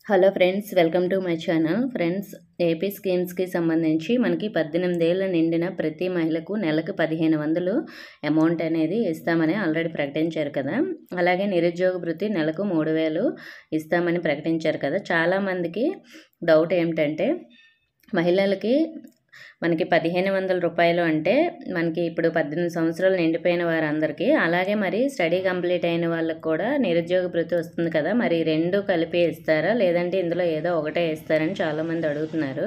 Hello friends, welcome to my channel. Friends, AP స్కీమ్స్కి సంబంధించి మనకి 18 ఏళ్ళ నిండిన ప్రతి మహిళకు నెలకు 1500 అమౌంట్ అనేది ఇస్తామని ఆల్రెడీ ప్రకటించారు కదా. అలాగే నిరుద్యోగ భృతి నెలకు 3000 ఇస్తామని ప్రకటించారు కదా. చాలామందికి డౌట్ ఏమిటంటే, మహిళలకి మనకి 1500 రూపాయలు అంటే మనకి ఇప్పుడు 18 సంవత్సరాలు నిండిపోయిన వారందరికీ, అలాగే మరి స్టడీ కంప్లీట్ అయిన వాళ్ళకి కూడా నిరుద్యోగ భృతి వస్తుంది కదా. మరి రెండు కలిపి ఇస్తారా, లేదంటే ఇందులో ఏదో ఒకటే ఇస్తారని చాలామంది అడుగుతున్నారు.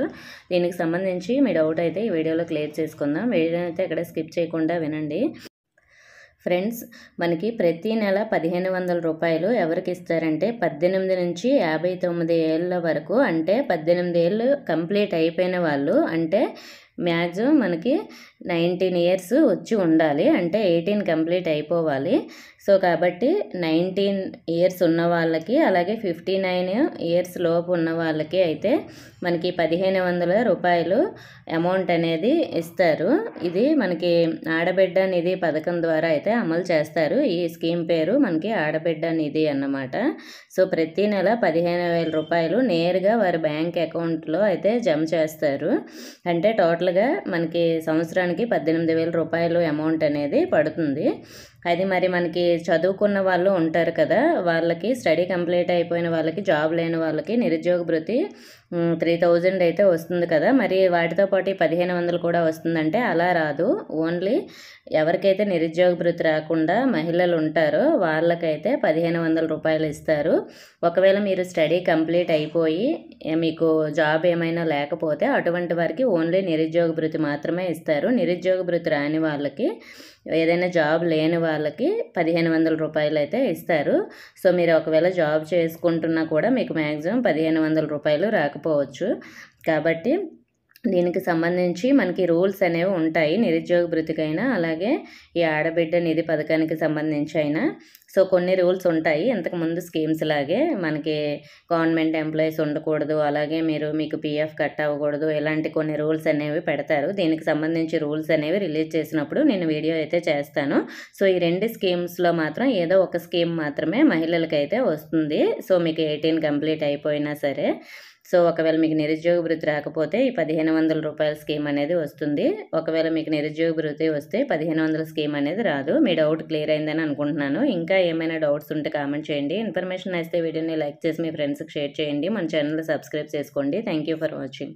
దీనికి సంబంధించి మీ డౌట్ అయితే ఈ వీడియోలో క్లియర్ చేసుకుందాం. వీడియో అయితే ఎక్కడ స్కిప్ చేయకుండా వినండి. ఫ్రెండ్స్, మనకి ప్రతి నెల 1500 రూపాయలు ఎవరికి ఇస్తారంటే 18 నుంచి 59 ఏళ్ళ వరకు, అంటే 18 ఏళ్ళు కంప్లీట్ అయిపోయిన వాళ్ళు, అంటే మ్యాక్సిమం మనకి 19 ఇయర్స్ వచ్చి ఉండాలి, అంటే 18 కంప్లీట్ అయిపోవాలి. సో కాబట్టి 19 ఇయర్స్ ఉన్న వాళ్ళకి, అలాగే 59 ఇయర్స్ లోపు ఉన్న వాళ్ళకి అయితే మనకి 1500 రూపాయలు అమౌంట్ అనేది ఇస్తారు. ఇది మనకి ఆడబిడ్డ నిధి పథకం ద్వారా అయితే అమలు చేస్తారు. ఈ స్కీమ్ పేరు మనకి ఆడబిడ్డ నిధి అన్నమాట. సో ప్రతి నెల 15,000 రూపాయలు నేరుగా వారి బ్యాంక్ అకౌంట్లో అయితే జమ చేస్తారు. అంటే టోటల్గా మనకి సంవత్సరానికి 18,000 రూపాయలు అమౌంట్ అనేది పడుతుంది. అది మరి మనకి చదువుకున్న వాళ్ళు ఉంటారు కదా, వాళ్ళకి స్టడీ కంప్లీట్ అయిపోయిన వాళ్ళకి, జాబ్ లేని వాళ్ళకి నిరుద్యోగ భృతి 3000 అయితే వస్తుంది కదా. మరి వాటితో పాటు 1500 కూడా వస్తుందంటే అలా రాదు. ఓన్లీ ఎవరికైతే నిరుద్యోగ భృతి రాకుండా మహిళలు ఉంటారో వాళ్ళకైతే 1500 రూపాయలు ఇస్తారు. ఒకవేళ మీరు స్టడీ కంప్లీట్ అయిపోయి మీకు జాబ్ ఏమైనా లేకపోతే అటువంటి వారికి ఓన్లీ నిరుద్యోగ భృతి మాత్రమే ఇస్తారు. నిరుద్యోగ భృతి రాని వాళ్ళకి, ఏదైనా జాబ్ లేని వాళ్ళకి 1500 రూపాయలు అయితే ఇస్తారు. సో మీరు ఒకవేళ జాబ్ చేసుకుంటున్నా కూడా మీకు మ్యాక్సిమం 1500 రూపాయలు రాకపోవచ్చు. కాబట్టి దీనికి సంబంధించి మనకి రూల్స్ అనేవి ఉంటాయి, నిరుద్యోగ భృతికైనా అలాగే ఈ ఆడబిడ్డ నిధి పథకానికి సంబంధించి అయినా. సో కొన్ని రూల్స్ ఉంటాయి. ఇంతకుముందు స్కీమ్స్ లాగే మనకి గవర్నమెంట్ ఎంప్లాయీస్ ఉండకూడదు, అలాగే మీకు పిఎఫ్ కట్ అవ్వకూడదు, ఇలాంటి కొన్ని రూల్స్ అనేవి పెడతారు. దీనికి సంబంధించి రూల్స్ అనేవి రిలీజ్ చేసినప్పుడు నేను వీడియో అయితే చేస్తాను. సో ఈ రెండు స్కీమ్స్లో మాత్రం ఏదో ఒక స్కీమ్ మాత్రమే మహిళలకైతే వస్తుంది. సో మీకు 18 కంప్లీట్ అయిపోయినా సరే. సో ఒకవేళ మీకు నిరుద్యోగ భృతి రాకపోతే ఈ 1500 రూపాయల స్కీమ్ అనేది వస్తుంది. ఒకవేళ మీకు నిరుద్యోగ భృతి వస్తే 1500 స్కీమ్ అనేది రాదు. మీ డౌట్ క్లియర్ అయిందని అనుకుంటున్నాను. ఇంకా ఏమైనా డౌట్స్ ఉంటే కామెంట్ చేయండి. ఇన్ఫర్మేషన్ నచ్చితే వీడియోని లైక్ చేసి మీ ఫ్రెండ్స్కి షేర్ చేయండి. మన ఛానల్ సబ్స్క్రైబ్ చేసుకోండి. Thank you for watching.